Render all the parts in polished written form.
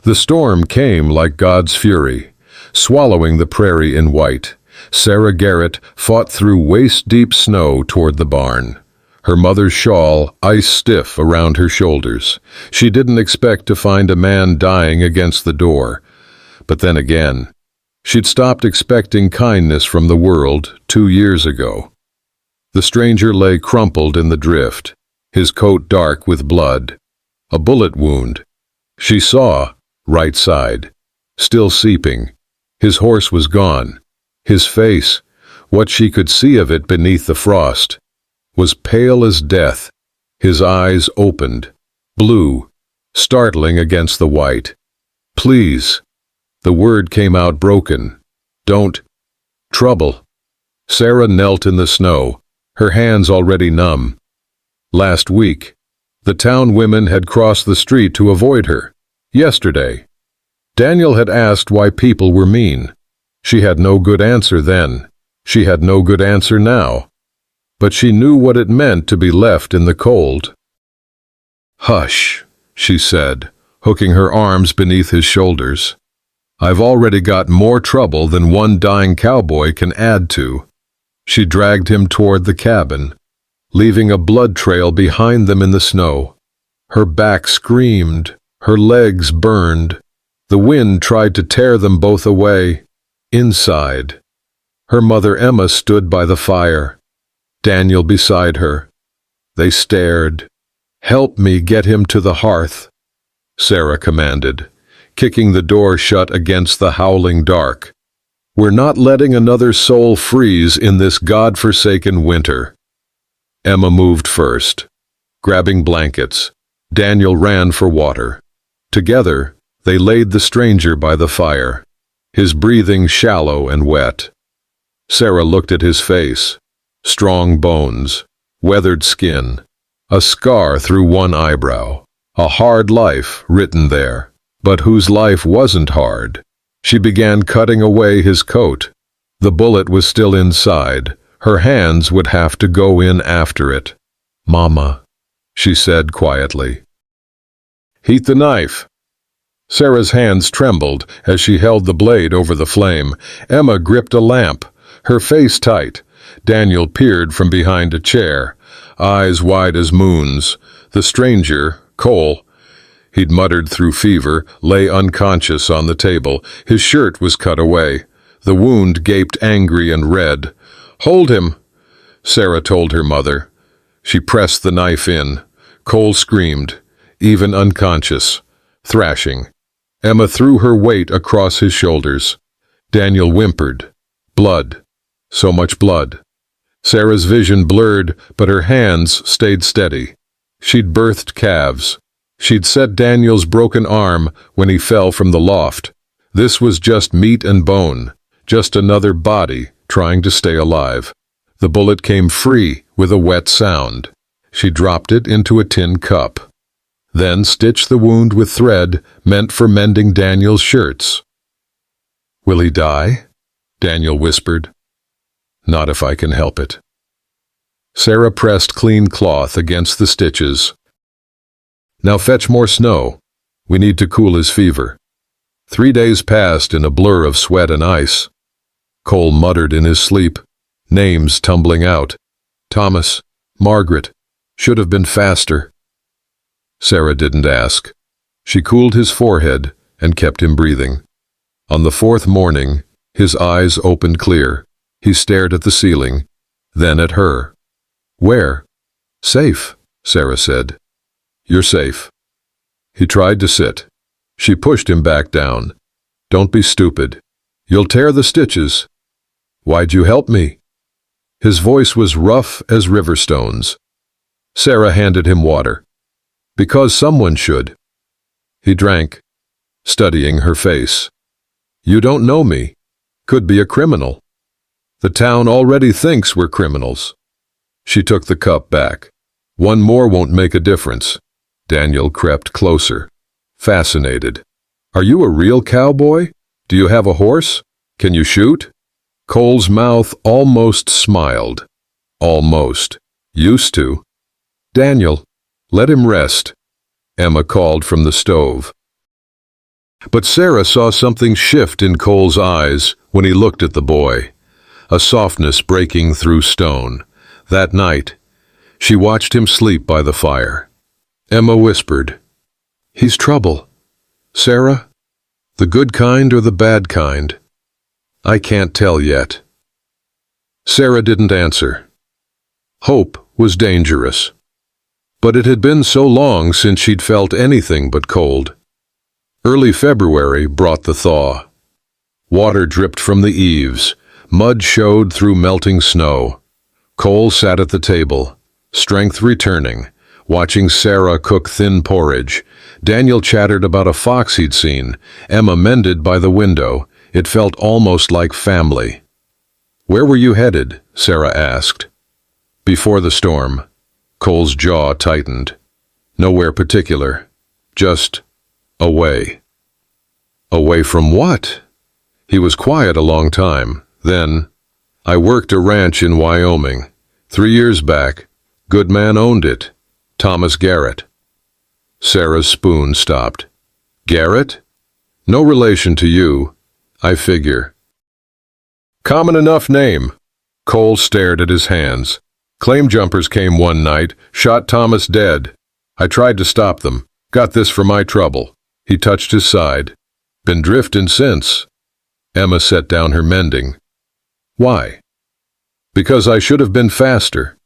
The storm came like God's fury, swallowing the prairie in white. Sarah Garrett fought through waist-deep snow toward the barn, her mother's shawl ice-stiff around her shoulders. She didn't expect to find a man dying against the door. But then again, she'd stopped expecting kindness from the world 2 years ago. The stranger lay crumpled in the drift, his coat dark with blood. A bullet wound. She saw, right side, still seeping. His horse was gone. His face, what she could see of it beneath the frost, was pale as death. His eyes opened, blue, startling against the white. "Please." The word came out broken. "Don't." "Trouble." Sarah knelt in the snow, her hands already numb. Last week, the town women had crossed the street to avoid her. Yesterday, Daniel had asked why people were mean. She had no good answer then. She had no good answer now. But she knew what it meant to be left in the cold. "Hush," she said, hooking her arms beneath his shoulders. "I've already got more trouble than one dying cowboy can add to." She dragged him toward the cabin, leaving a blood trail behind them in the snow. Her back screamed, her legs burned. The wind tried to tear them both away. Inside, her mother Emma stood by the fire, Daniel beside her. They stared. "Help me get him to the hearth," Sarah commanded, kicking the door shut against the howling dark. "We're not letting another soul freeze in this God-forsaken winter." Emma moved first, grabbing blankets. Daniel ran for water. Together, they laid the stranger by the fire, his breathing shallow and wet. Sarah looked at his face. Strong bones, weathered skin, a scar through one eyebrow, a hard life written there, but whose life wasn't hard. She began cutting away his coat. The bullet was still inside. Her hands would have to go in after it. "Mama," she said quietly. "Heat the knife." Sarah's hands trembled as she held the blade over the flame. Emma gripped a lamp, her face tight. Daniel peered from behind a chair, eyes wide as moons. The stranger, Cole, he'd muttered through fever, lay unconscious on the table. His shirt was cut away. The wound gaped angry and red. "Hold him," Sarah told her mother. She pressed the knife in. Cole screamed, even unconscious, thrashing. Emma threw her weight across his shoulders. Daniel whimpered. Blood. So much blood. Sarah's vision blurred, but her hands stayed steady. She'd birthed calves. She'd set Daniel's broken arm when he fell from the loft. This was just meat and bone, just another body trying to stay alive. The bullet came free with a wet sound. She dropped it into a tin cup. Then stitched the wound with thread meant for mending Daniel's shirts. "Will he die?" Daniel whispered. "Not if I can help it." Sarah pressed clean cloth against the stitches. "Now fetch more snow. We need to cool his fever." 3 days passed in a blur of sweat and ice. Cole muttered in his sleep, names tumbling out. Thomas, Margaret, should have been faster. Sarah didn't ask. She cooled his forehead and kept him breathing. On the 4th morning, his eyes opened clear. He stared at the ceiling, then at her. "Where?" "Safe," Sarah said. "You're safe." He tried to sit. She pushed him back down. "Don't be stupid. You'll tear the stitches." "Why'd you help me?" His voice was rough as river stones. Sarah handed him water. "Because someone should." He drank, studying her face. "You don't know me. Could be a criminal. The town already thinks we're criminals." She took the cup back. "One more won't make a difference." Daniel crept closer, fascinated. "Are you a real cowboy? Do you have a horse? Can you shoot?" Cole's mouth almost smiled. Almost. "Used to." "Daniel, let him rest," Emma called from the stove. But Sarah saw something shift in Cole's eyes when he looked at the boy, a softness breaking through stone. That night, she watched him sleep by the fire. Emma whispered, "He's trouble. Sarah? The good kind or the bad kind? I can't tell yet." Sarah didn't answer. Hope was dangerous. But it had been so long since she'd felt anything but cold. Early February brought the thaw. Water dripped from the eaves. Mud showed through melting snow. Cole sat at the table, strength returning, watching Sarah cook thin porridge. Daniel chattered about a fox he'd seen. Emma mended by the window. It felt almost like family. "Where were you headed?" Sarah asked. Before the storm. Cole's jaw tightened. "Nowhere particular. Just away." "Away from what?" He was quiet a long time. Then, "I worked a ranch in Wyoming. 3 years back. Good man owned it. Thomas Garrett." Sarah's spoon stopped. "Garrett? No relation to you, I figure." "Common enough name." Cole stared at his hands. "Claim jumpers came one night, shot Thomas dead. I tried to stop them. Got this for my trouble." He touched his side. "Been drifting since." Emma set down her mending. "Why?" "Because I should have been faster."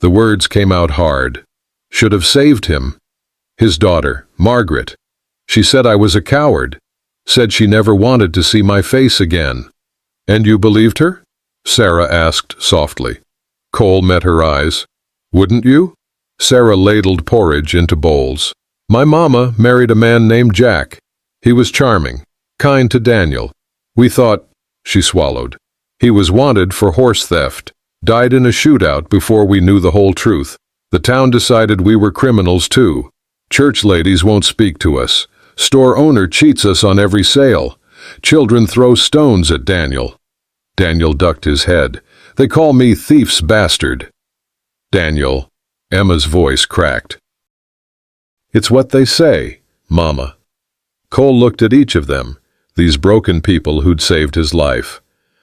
The words came out hard. Should have saved him. His daughter, Margaret. She said I was a coward. Said she never wanted to see my face again. "And you believed her?" Sarah asked softly. Cole met her eyes. "Wouldn't you?" Sarah ladled porridge into bowls. "My mama married a man named Jack. He was charming, kind to Daniel. We thought," she swallowed, "he was wanted for horse theft. Died in a shootout before we knew the whole truth. The town decided we were criminals too. Church ladies won't speak to us. Store owner cheats us on every sale. Children throw stones at Daniel." Daniel ducked his head. "They call me thief's bastard." "Daniel," Emma's voice cracked. "It's what they say, Mama." Cole looked at each of them, these broken people who'd saved his life.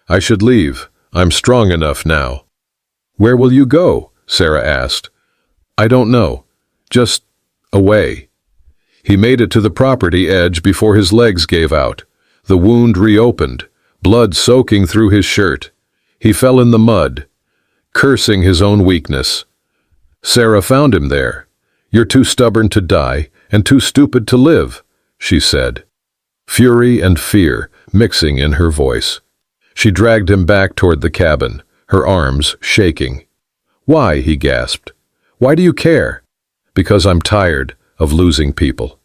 "I should leave. I'm strong enough now." "Where will you go?" Sarah asked. "I don't know. Just away." He made it to the property edge before his legs gave out. The wound reopened, blood soaking through his shirt. He fell in the mud, cursing his own weakness. Sarah found him there. "You're too stubborn to die and too stupid to live," she said, fury and fear mixing in her voice. She dragged him back toward the cabin, her arms shaking. "Why?" he gasped. "Why do you care?" "Because I'm tired of losing people."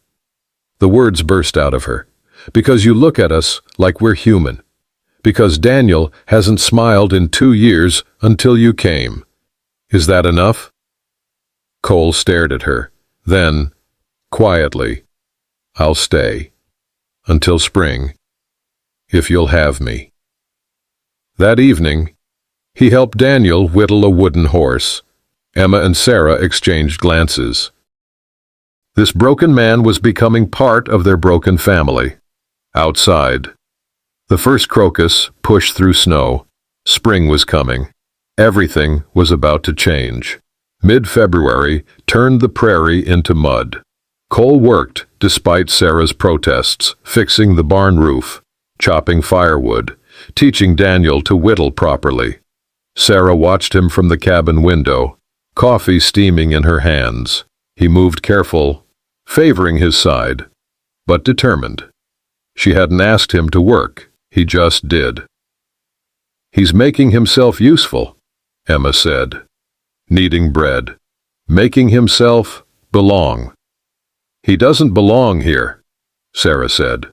The words burst out of her. "Because you look at us like we're human. Because Daniel hasn't smiled in 2 years until you came. Is that enough?" Cole stared at her. Then, quietly, "I'll stay. Until spring. If you'll have me." That evening, he helped Daniel whittle a wooden horse. Emma and Sarah exchanged glances. This broken man was becoming part of their broken family. Outside, the first crocus pushed through snow. Spring was coming. Everything was about to change. Mid-February turned the prairie into mud. Cole worked, despite Sarah's protests, fixing the barn roof, chopping firewood, teaching Daniel to whittle properly. Sarah watched him from the cabin window, coffee steaming in her hands. He moved careful, favoring his side, but determined. She hadn't asked him to work, he just did. "He's making himself useful," Emma said. "Kneading bread. Making himself belong." "He doesn't belong here," Sarah said,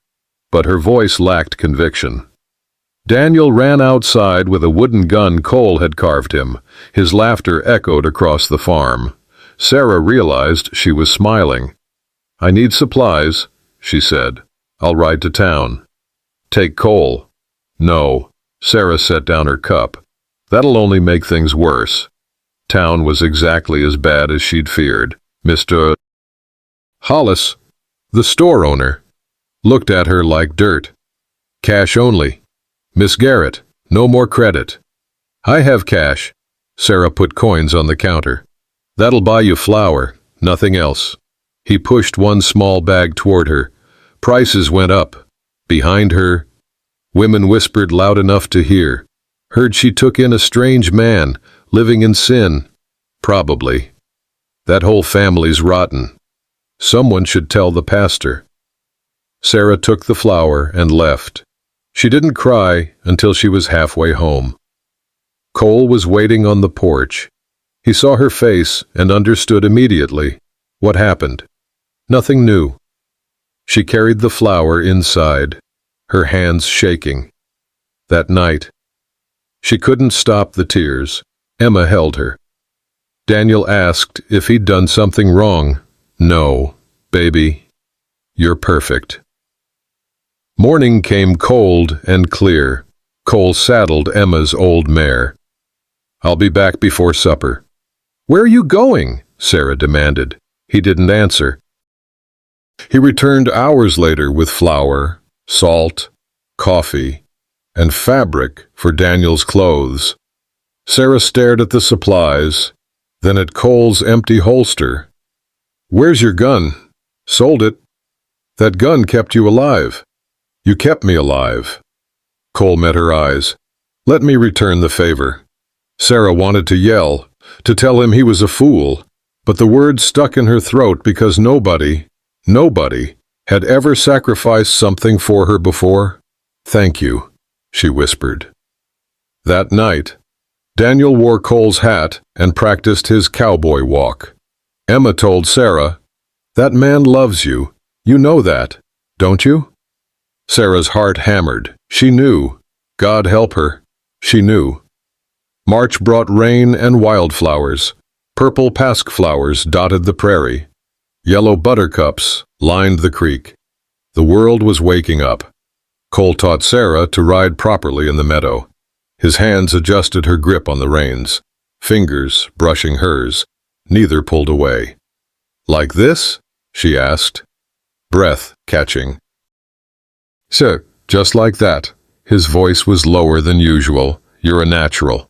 but her voice lacked conviction. Daniel ran outside with a wooden gun Cole had carved him. His laughter echoed across the farm. Sarah realized she was smiling. "I need supplies," she said. "I'll ride to town." "Take Cole." "No." Sarah set down her cup. "That'll only make things worse." Town was exactly as bad as she'd feared. Mr. Hollis, the store owner, looked at her like dirt. Cash only. Miss Garrett, no more credit. I have cash. Sarah put coins on the counter. That'll buy you flour, nothing else. He pushed one small bag toward her. Prices went up. Behind her, women whispered loud enough to hear. Heard she took in a strange man, living in sin. Probably. That whole family's rotten. Someone should tell the pastor. Sarah took the flour and left. She didn't cry until she was halfway home. Cole was waiting on the porch. He saw her face and understood immediately what happened. Nothing new. She carried the flour inside, her hands shaking. That night, she couldn't stop the tears. Emma held her. Daniel asked if he'd done something wrong. No, baby, you're perfect. Morning came cold and clear. Cole saddled Emma's old mare. I'll be back before supper. Where are you going? Sarah demanded. He didn't answer. He returned hours later with flour, salt, coffee, and fabric for Daniel's clothes. Sarah stared at the supplies, then at Cole's empty holster. Where's your gun? Sold it. That gun kept you alive. You kept me alive. Cole met her eyes. Let me return the favor. Sarah wanted to yell, to tell him he was a fool, but the words stuck in her throat because nobody had ever sacrificed something for her before. Thank you, she whispered. That night, Daniel wore Cole's hat and practiced his cowboy walk. Emma told Sarah, that man loves you. You know that, don't you? Sarah's heart hammered. She knew. God help her. She knew. March brought rain and wildflowers. Purple pasque flowers dotted the prairie. Yellow buttercups lined the creek. The world was waking up. Cole taught Sarah to ride properly in the meadow. His hands adjusted her grip on the reins, fingers brushing hers. Neither pulled away. Like this? She asked, breath catching. Sir, just like that. His voice was lower than usual. You're a natural.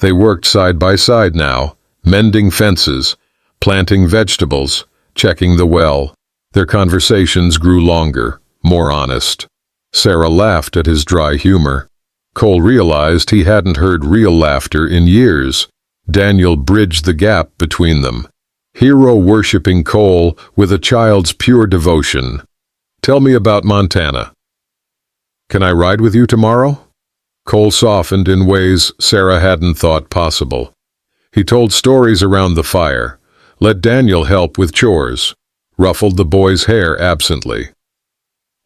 They worked side by side now, mending fences, planting vegetables, checking the well. Their conversations grew longer, more honest. Sarah laughed at his dry humor. Cole realized he hadn't heard real laughter in years. Daniel bridged the gap between them, hero-worshipping Cole with a child's pure devotion. Tell me about Montana. Can I ride with you tomorrow? Cole softened in ways Sarah hadn't thought possible. He told stories around the fire, let Daniel help with chores, ruffled the boy's hair absently.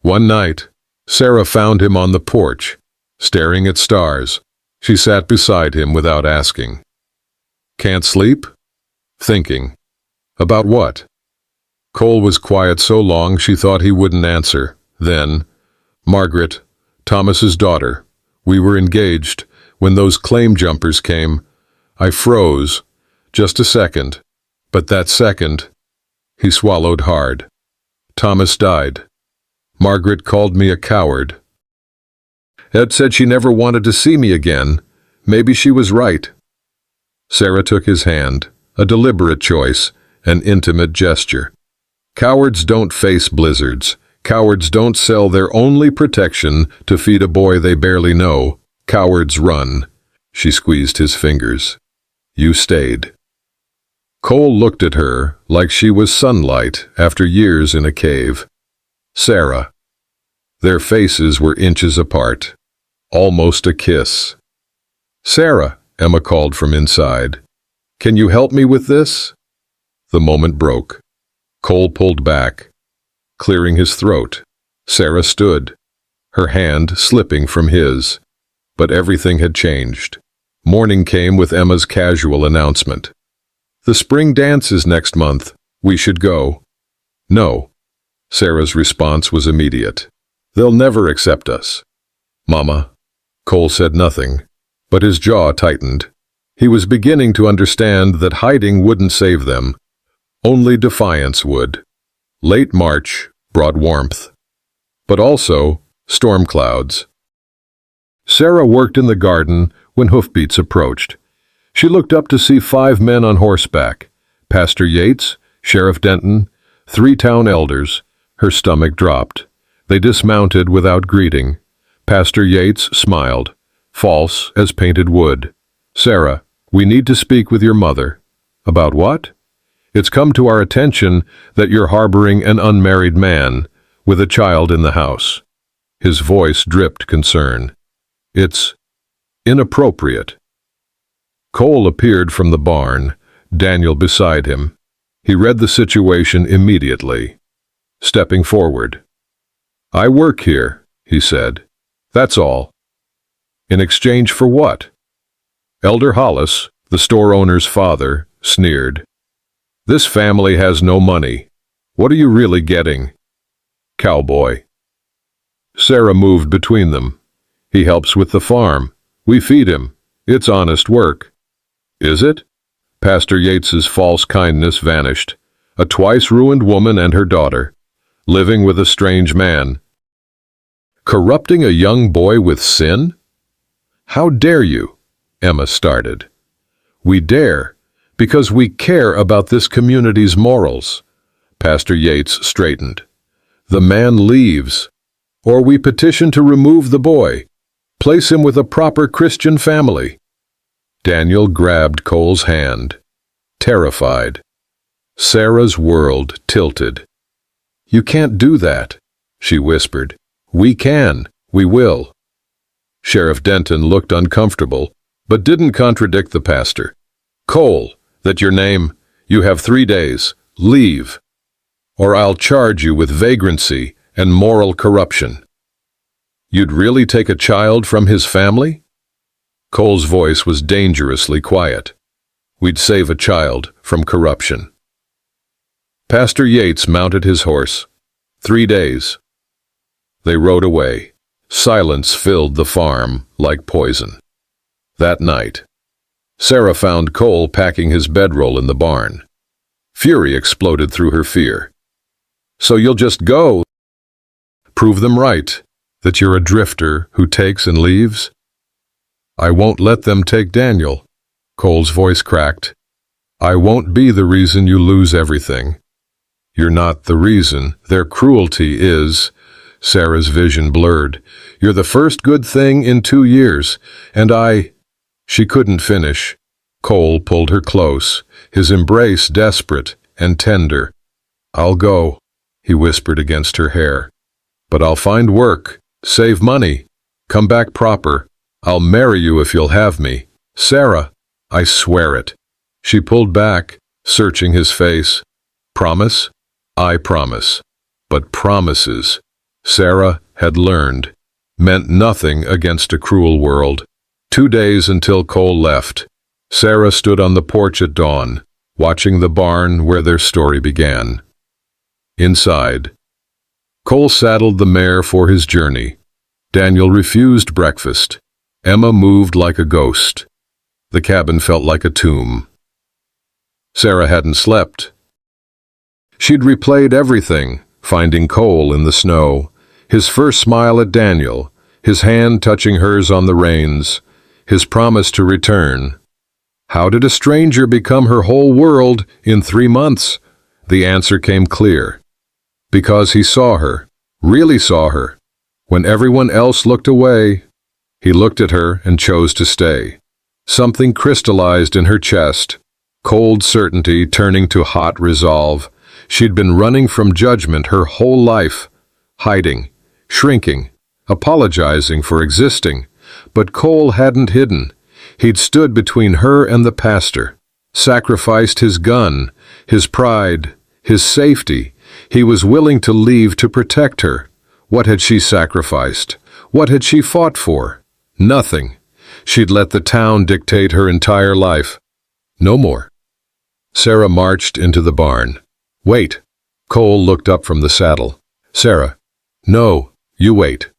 One night, Sarah found him on the porch, staring at stars. She sat beside him without asking. Can't sleep? Thinking. About what? Cole was quiet so long she thought he wouldn't answer. Then, Margaret, Thomas's daughter. We were engaged when those claim jumpers came. I froze. Just a second. But that second, he swallowed hard. Thomas died. Margaret called me a coward. Ed said she never wanted to see me again. Maybe she was right. Sarah took his hand, a deliberate choice, an intimate gesture. Cowards don't face blizzards. Cowards don't sell their only protection to feed a boy they barely know. Cowards run. She squeezed his fingers. You stayed. Cole looked at her like she was sunlight after years in a cave. Sarah. Their faces were inches apart. Almost a kiss. Sarah, Emma called from inside. Can you help me with this? The moment broke. Cole pulled back, clearing his throat. Sarah stood, her hand slipping from his. But everything had changed. Morning came with Emma's casual announcement. The spring dance is next month. We should go. No. Sarah's response was immediate. They'll never accept us. Mama. Cole said nothing, but his jaw tightened. He was beginning to understand that hiding wouldn't save them. Only defiance would. Late March brought warmth. but also storm clouds. Sarah worked in the garden when hoofbeats approached. She looked up to see 5 men on horseback, Pastor Yates, Sheriff Denton, 3 town elders. Her stomach dropped. They dismounted without greeting. Pastor Yates smiled, false as painted wood. "Sarah, we need to speak with your mother." "About what?" "It's come to our attention that you're harboring an unmarried man with a child in the house." His voice dripped concern. "It's inappropriate." Cole appeared from the barn, Daniel beside him. He read the situation immediately. Stepping forward, "I work here," he said. "That's all." "In exchange for what?" Elder Hollis, the store owner's father, sneered. "This family has no money. What are you really getting?" "Cowboy." Sarah moved between them. "He helps with the farm. We feed him. It's honest work." "Is it?" Pastor Yates's false kindness vanished. A twice-ruined woman and her daughter, living with a strange man. Corrupting a young boy with sin? "How dare you?" Emma started. "We dare, because we care about this community's morals." Pastor Yates straightened. "The man leaves, or we petition to remove the boy, place him with a proper Christian family." Daniel grabbed Cole's hand, terrified. Sarah's world tilted. "You can't do that," she whispered. "We can. We will." Sheriff Denton looked uncomfortable, but didn't contradict the pastor. "Cole, that's your name. You have 3 days. Leave, or I'll charge you with vagrancy and moral corruption." "You'd really take a child from his family?" Cole's voice was dangerously quiet. "We'd save a child from corruption." Pastor Yates mounted his horse. 3 days. They rode away. Silence filled the farm like poison. That night, Sarah found Cole packing his bedroll in the barn. Fury exploded through her fear. "So you'll just go? Prove them right, that you're a drifter who takes and leaves?" "I won't let them take Daniel." Cole's voice cracked. "I won't be the reason you lose everything." "You're not the reason. Their cruelty is." Sarah's vision blurred. "You're the first good thing in 2 years, and I—" She couldn't finish. Cole pulled her close, his embrace desperate and tender. "I'll go," he whispered against her hair. "But I'll find work, save money, come back proper. I'll marry you if you'll have me. Sarah, I swear it." She pulled back, searching his face. "Promise?" "I promise." But promises, Sarah had learned, meant nothing against a cruel world. 2 days until Cole left. Sarah stood on the porch at dawn, watching the barn where their story began. Inside, Cole saddled the mare for his journey. Daniel refused breakfast. Emma moved like a ghost. The cabin felt like a tomb. Sarah hadn't slept. She'd replayed everything, finding Cole in the snow, his first smile at Daniel, his hand touching hers on the reins, his promise to return. How did a stranger become her whole world in 3 months? The answer came clear. Because he saw her, really saw her. When everyone else looked away, he looked at her and chose to stay. Something crystallized in her chest, cold certainty turning to hot resolve. She'd been running from judgment her whole life, hiding, shrinking, apologizing for existing. But Cole hadn't hidden. He'd stood between her and the pastor, sacrificed his gun, his pride, his safety. He was willing to leave to protect her. What had she sacrificed? What had she fought for? Nothing. She'd let the town dictate her entire life. No more. Sarah marched into the barn. "Wait." Cole looked up from the saddle. "Sarah." "No, you wait."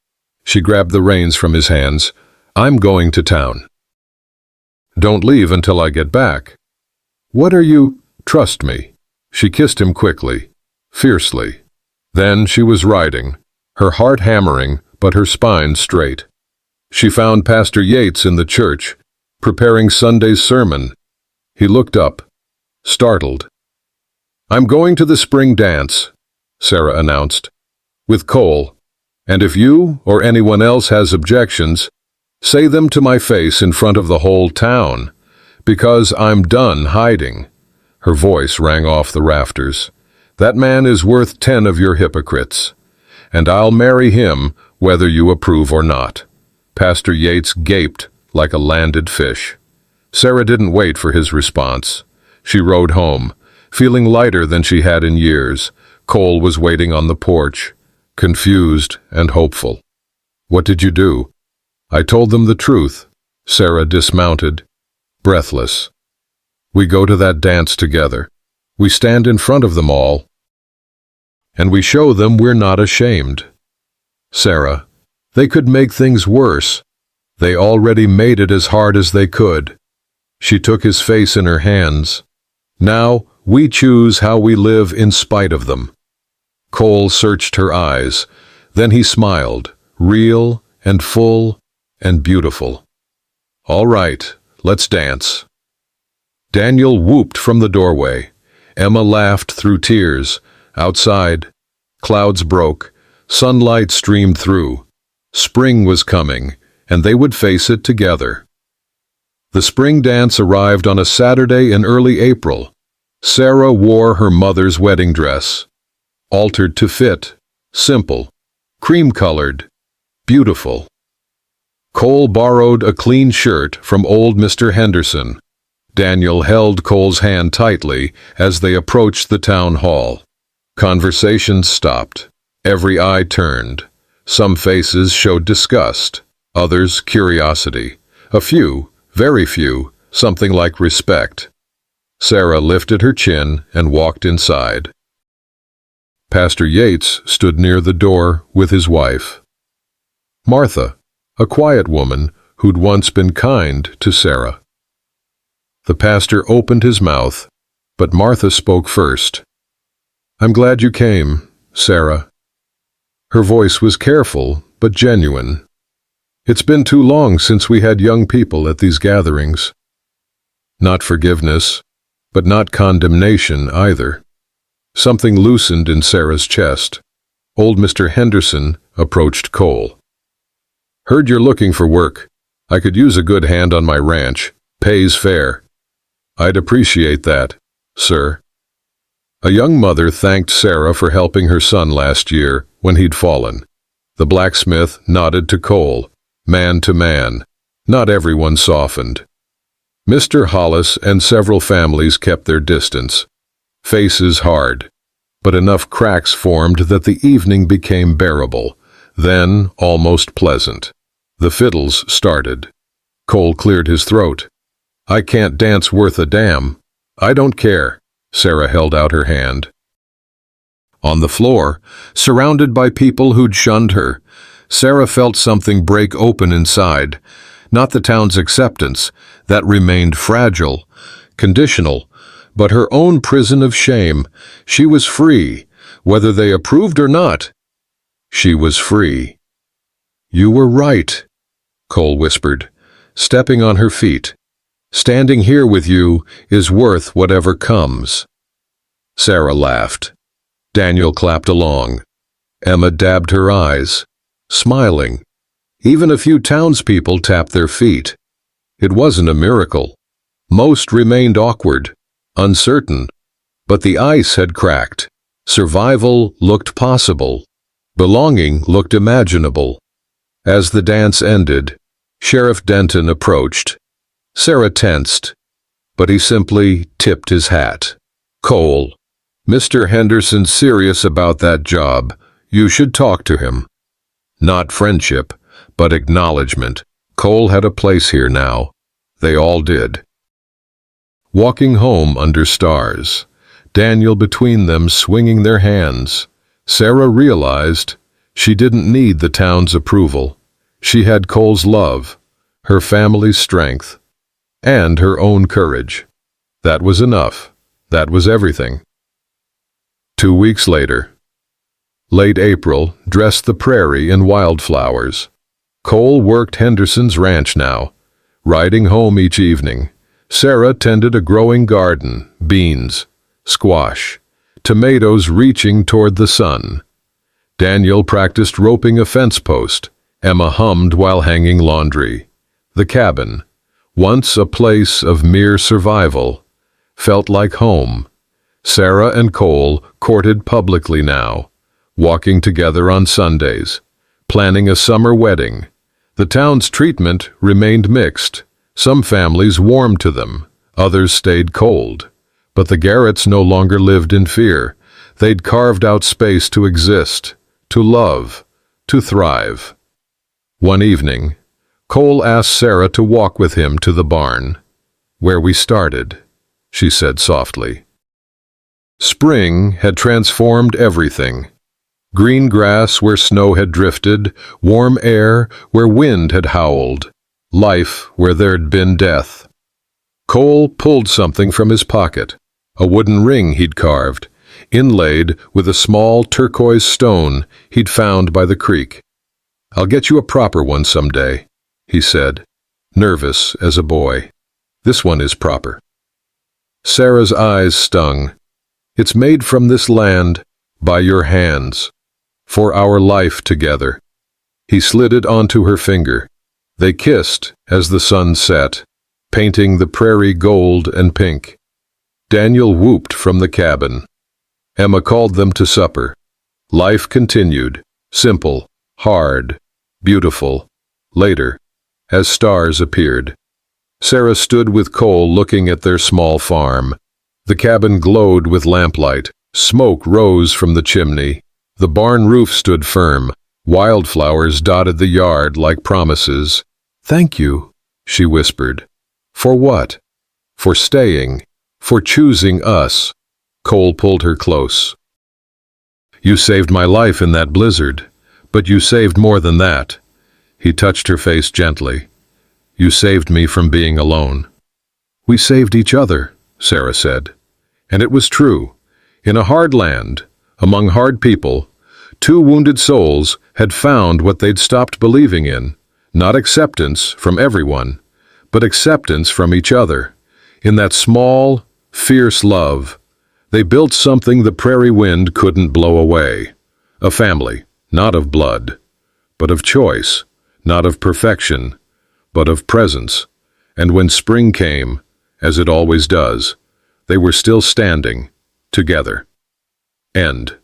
She grabbed the reins from his hands. "I'm going to town." "Don't leave until I get back." "What are you—" "Trust me." She kissed him quickly, fiercely. Then she was riding, her heart hammering but her spine straight. She found Pastor Yates in the church, preparing Sunday's sermon. He looked up, startled. "I'm going to the spring dance," Sarah announced, "with Cole, and if you or anyone else has objections, say them to my face in front of the whole town, because I'm done hiding." Her voice rang off the rafters. "That man is worth 10 of your hypocrites, and I'll marry him whether you approve or not." Pastor Yates gaped like a landed fish. Sarah didn't wait for his response. She rode home, feeling lighter than she had in years. Cole was waiting on the porch, confused and hopeful. "What did you do?" "I told them the truth." Sarah dismounted, breathless. "We go to that dance together. We stand in front of them all, and we show them we're not ashamed." "Sarah, they could make things worse. They already made it as hard as they could." She took his face in her hands. "Now we choose how we live in spite of them." Cole searched her eyes. Then he smiled, real and full and beautiful. "All right, let's dance." Daniel whooped from the doorway. Emma laughed through tears. Outside, clouds broke, sunlight streamed through. Spring was coming, and they would face it together. The spring dance arrived on a Saturday in early April. Sarah wore her mother's wedding dress, altered to fit, simple, cream-colored, beautiful. Cole borrowed a clean shirt from old Mr. Henderson. Daniel held Cole's hand tightly as they approached the town hall. Conversations stopped. Every eye turned. Some faces showed disgust, others curiosity. A few, very few, something like respect. Sarah lifted her chin and walked inside. Pastor Yates stood near the door with his wife, Martha, a quiet woman who'd once been kind to Sarah. The pastor opened his mouth, but Martha spoke first. "I'm glad you came, Sarah." Her voice was careful but genuine. "It's been too long since we had young people at these gatherings." Not forgiveness, but not condemnation either. Something loosened in Sarah's chest. Old Mr. Henderson approached Cole. "Heard you're looking for work. I could use a good hand on my ranch. Pays fair." "I'd appreciate that, sir." A young mother thanked Sarah for helping her son last year when he'd fallen. The blacksmith nodded to Cole, man to man. Not everyone softened. Mr. Hollis and several families kept their distance. Faces hard, but enough cracks formed that the evening became bearable, then almost pleasant. The fiddles started. Cole cleared his throat. "I can't dance worth a damn." "I don't care." Sarah held out her hand. On the floor, surrounded by people who'd shunned her, Sarah felt something break open inside. Not the town's acceptance, that remained fragile, conditional, but her own prison of shame. She was free, whether they approved or not. She was free. "You were right," Cole whispered, stepping on her feet. "Standing here with you is worth whatever comes." Sarah laughed. Daniel clapped along. Emma dabbed her eyes, smiling. Even a few townspeople tapped their feet. It wasn't a miracle. Most remained awkward, uncertain, but the ice had cracked. Survival looked possible. Belonging looked imaginable. As the dance ended, Sheriff Denton approached. Sarah tensed, but he simply tipped his hat. "Cole, Mr. Henderson's serious about that job. You should talk to him." Not friendship, but acknowledgement. Cole had a place here now. They all did. Walking home under stars, Daniel between them swinging their hands, Sarah realized she didn't need the town's approval. She had Cole's love, her family's strength, and her own courage. That was enough. That was everything. 2 weeks later. Late April dressed the prairie in wildflowers. Cole worked Henderson's ranch now, riding home each evening. Sarah tended a growing garden, beans, squash, tomatoes reaching toward the sun. Daniel practiced roping a fence post. Emma hummed while hanging laundry. The cabin, once a place of mere survival, felt like home. Sarah and Cole courted publicly now, walking together on Sundays, planning a summer wedding. The town's treatment remained mixed. Some families warmed to them, others stayed cold. But the Garretts no longer lived in fear. They'd carved out space to exist, to love, to thrive. One evening, Cole asked Sarah to walk with him to the barn. "Where we started," she said softly. Spring had transformed everything. Green grass where snow had drifted, warm air where wind had howled, life where there'd been death. Cole pulled something from his pocket, a wooden ring he'd carved, inlaid with a small turquoise stone he'd found by the creek. "I'll get you a proper one someday," he said, nervous as a boy. "This one is proper." Sarah's eyes stung. "It's made from this land, by your hands, for our life together." He slid it onto her finger. They kissed as the sun set, painting the prairie gold and pink. Daniel whooped from the cabin. Emma called them to supper. Life continued, simple, hard, beautiful. Later, as stars appeared, Sarah stood with Cole looking at their small farm. The cabin glowed with lamplight. Smoke rose from the chimney. The barn roof stood firm. Wildflowers dotted the yard like promises. "Thank you," she whispered. "For what?" "For staying. For choosing us." Cole pulled her close. "You saved my life in that blizzard, but you saved more than that." He touched her face gently. "You saved me from being alone." "We saved each other," Sarah said. And it was true. In a hard land, among hard people, two wounded souls had found what they'd stopped believing in, not acceptance from everyone, but acceptance from each other. In that small, fierce love, they built something the prairie wind couldn't blow away. A family, not of blood, but of choice, not of perfection, but of presence. And when spring came, as it always does, they were still standing, together. End.